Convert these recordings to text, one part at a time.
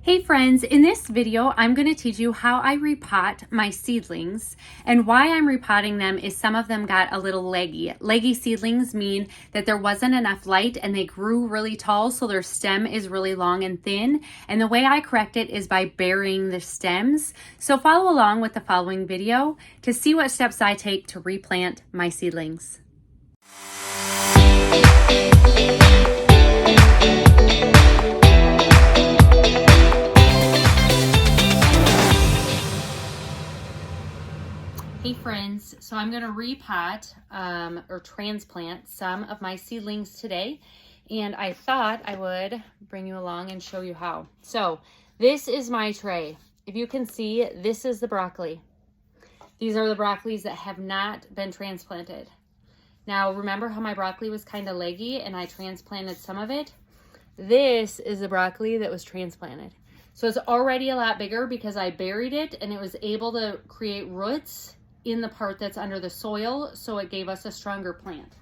Hey friends, in this video, I'm going to teach you how I repot my seedlings, and why I'm repotting them is some of them got a little leggy. Leggy seedlings mean that there wasn't enough light and they grew really tall, so their stem is really long and thin. And the way I correct it is by burying the stems. So follow along with the following video to see what steps I take to replant my seedlings. Hey friends, so I'm going to repot or transplant some of my seedlings today, and I thought I would bring you along and show you how. So this is my tray. If you can see, this is the broccoli. These are the broccolis that have not been transplanted. Now remember how my broccoli was kind of leggy and I transplanted some of it? This is the broccoli that was transplanted. So it's already a lot bigger because I buried it and it was able to create roots in the part that's under the soil, so it gave us a stronger plant.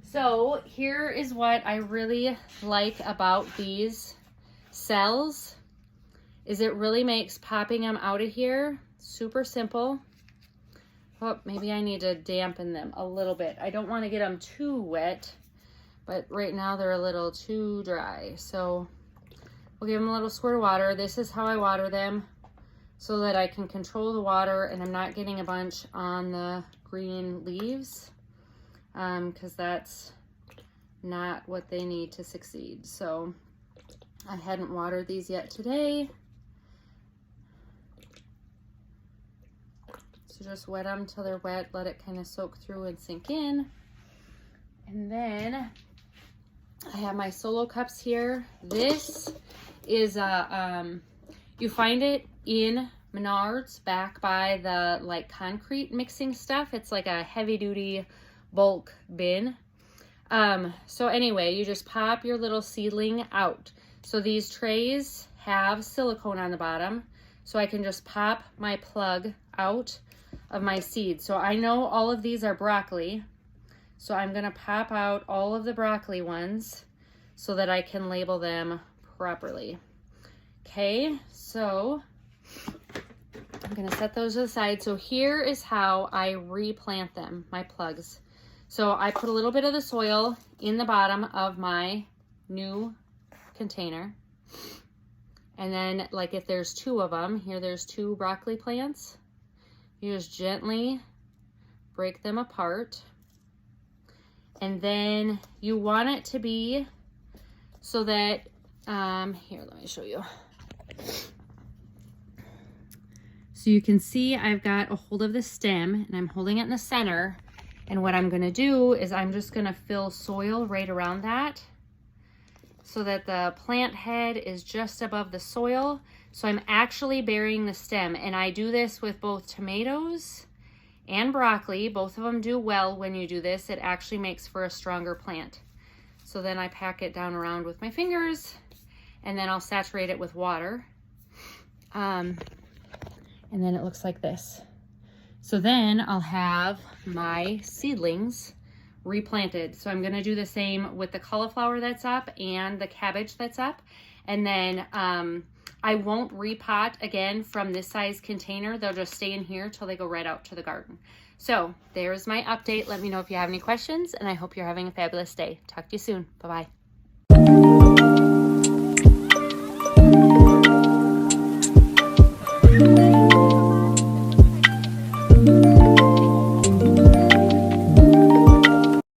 So here is what I really like about these cells, is it really makes popping them out of here super simple. Oh, maybe I need to dampen them a little bit. I don't want to get them too wet, but right now they're a little too dry. So we'll give them a little squirt of water. This is how I water them, so that I can control the water and I'm not getting a bunch on the green leaves, because that's not what they need to succeed. So I hadn't watered these yet today. So just wet them till they're wet, let it kind of soak through and sink in. And then I have my solo cups here. This is you find it in Menards back by the like concrete mixing stuff. It's like a heavy duty bulk bin. So anyway, you just pop your little seedling out. So these trays have silicone on the bottom, so I can just pop my plug out of my seed. So I know all of these are broccoli, so I'm gonna pop out all of the broccoli ones so that I can label them properly. Okay, so I'm gonna set those to the side. So here is how I replant them, my plugs. So I put a little bit of the soil in the bottom of my new container. And then, like, if there's two of them, here there's two broccoli plants, you just gently break them apart. And then you want it to be so that, here, let me show you. So you can see I've got a hold of the stem and I'm holding it in the center. And what I'm gonna do is I'm just gonna fill soil right around that so that the plant head is just above the soil. So I'm actually burying the stem, and I do this with both tomatoes and broccoli. Both of them do well when you do this. It actually makes for a stronger plant. So then I pack it down around with my fingers, and then I'll saturate it with water. And then it looks like this. So then I'll have my seedlings replanted. So I'm gonna do the same with the cauliflower that's up and the cabbage that's up. And then I won't repot again from this size container. They'll just stay in here till they go right out to the garden. So there's my update. Let me know if you have any questions, and I hope you're having a fabulous day. Talk to you soon. Bye-bye.